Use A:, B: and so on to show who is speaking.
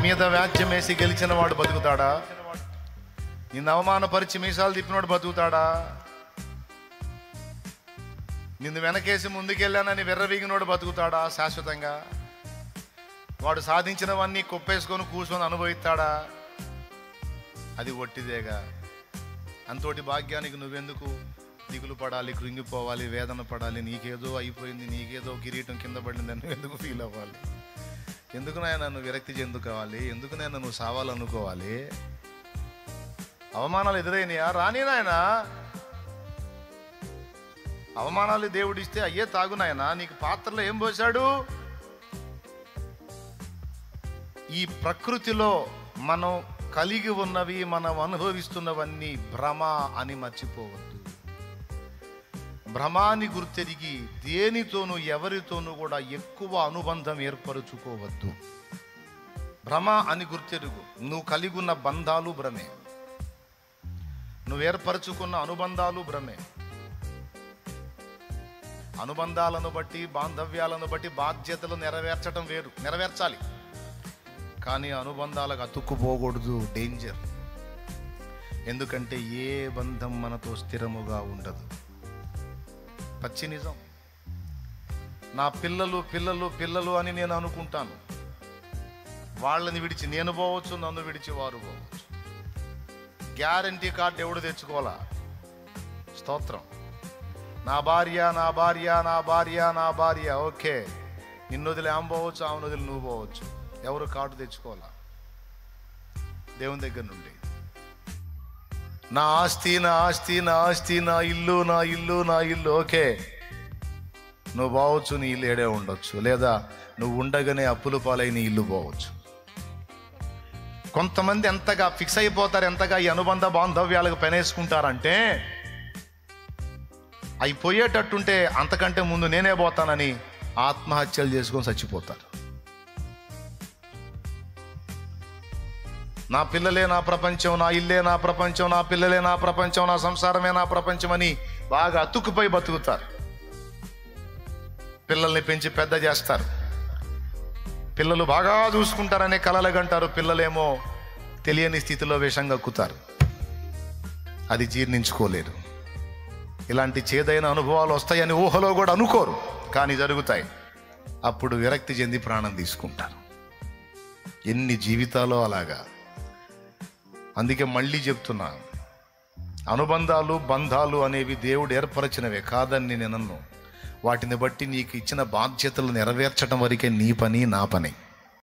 A: మీద వ్యాజ్యం వేసి గెలిచిన వాడు బతుకుతాడా? నిన్ను అవమానపరిచి మీసాలు తిప్పినవాడు బతుకుతాడా? నిన్ను వెనకేసి ముందుకెళ్ళానని వెర్రవీగినోడు బతుకుతాడా శాశ్వతంగా? వాడు సాధించినవన్నీ కుప్పేసుకొని కూర్చొని అనుభవిస్తాడా? అది ఒట్టిదేగా. అంతోటి భాగ్యానికి నువ్వెందుకు దిగులు పడాలి, కృంగిపోవాలి, వేదన పడాలి? నీకేదో అయిపోయింది, నీకేదో కిరీటం కింద పడిందని నువ్వు ఎందుకు ఫీల్ అవ్వాలి? ఎందుకు నాయన నువ్వు విరక్తి చెందుకోవాలి? ఎందుకు నాయన నువ్వు సావాలనుకోవాలి? అవమానాలు ఎదురైనాయా? రాని నాయన, అవమానాలు దేవుడిస్తే అయ్యే తాగు నాయన. నీకు పాత్రలో ఏం పోశాడు? ఈ ప్రకృతిలో మనం కలిగి ఉన్నవి, మనం అనుభవిస్తున్నవన్నీ భ్రమ అని మర్చిపోవద్దు. భ్రమాన్ని గుర్తెరిగి దేనితోనూ ఎవరితోనూ కూడా ఎక్కువ అనుబంధం ఏర్పరచుకోవద్దు. భ్రమ అని గుర్తెరుగు. నువ్వు కలిగి ఉన్న బంధాలు భ్రమే, నువ్వు ఏర్పరచుకున్న అనుబంధాలు భ్రమే. అనుబంధాలను బట్టి, బాంధవ్యాలను బట్టి బాధ్యతలు నెరవేర్చడం వేరు, నెరవేర్చాలి. కానీ అనుబంధాలకు అతుక్కుపోకూడదు, డేంజర్. ఎందుకంటే ఏ బంధం మనతో స్థిరముగా ఉండదు. పచ్చి నిజం. నా పిల్లలు పిల్లలు పిల్లలు అని నేను అనుకుంటాను. వాళ్ళని విడిచి నేను పోవచ్చు, నన్ను విడిచి వారు పోవచ్చు. గ్యారంటీ కార్డు ఎవడు తెచ్చుకోవాలా? స్తోత్రం. నా భార్య నా భార్య నా భార్య నా భార్య, ఓకే. నిన్ను వదిలి ఆమె పోవచ్చు, ఆమెను వదిలి నువ్వు పోవచ్చు. ఎవరు కార్డు తెచ్చుకోవాలా? దేవుని దగ్గర నుండి. నా ఆస్తి నా ఆస్తి నా ఆస్తి, నా ఇల్లు నా ఇల్లు నా ఇల్లు, ఓకే. నువ్వు పోవచ్చు, నీ ఇల్లు ఏడే ఉండొచ్చు. లేదా నువ్వు ఉండగానే అప్పుల పాలై నీ ఇల్లు పోవచ్చు. కొంతమంది ఎంతగా ఫిక్స్ అయిపోతారు, ఎంతగా ఈ అనుబంధ బాంధవ్యాలకు పెనేసుకుంటారంటే, అవి పోయేటట్టుంటే అంతకంటే ముందు నేనే పోతానని ఆత్మహత్యలు చేసుకొని చచ్చిపోతారు. నా పిల్లలే నా ప్రపంచం, నా ఇల్లే నా ప్రపంచం, నా పిల్లలే నా ప్రపంచం, నా సంసారమే నా ప్రపంచం అని బాగా అతుక్కుపోయి బతుకుతారు. పిల్లల్ని పెంచి పెద్ద చేస్తారు. పిల్లలు బాగా చూసుకుంటారనే కలలుగంటారు. పిల్లలేమో తెలియని స్థితిలో విషం కక్కుతారు. అది జీర్ణించుకోలేరు. ఇలాంటి చేదైన అనుభవాలు వస్తాయని ఊహలో కూడా అనుకోరు, కానీ జరుగుతాయి. అప్పుడు విరక్తి చెంది ప్రాణం తీసుకుంటారు. ఎన్ని జీవితాలో అలాగా. అందుకే మళ్ళీ చెప్తున్నా, అనుబంధాలు బంధాలు అనేవి దేవుడు ఏర్పరచినవే కాదని నేను అన్ను. వాటిని బట్టి నీకు ఇచ్చిన బాధ్యతలు నెరవేర్చడం వరకే నీ పని, నా పని.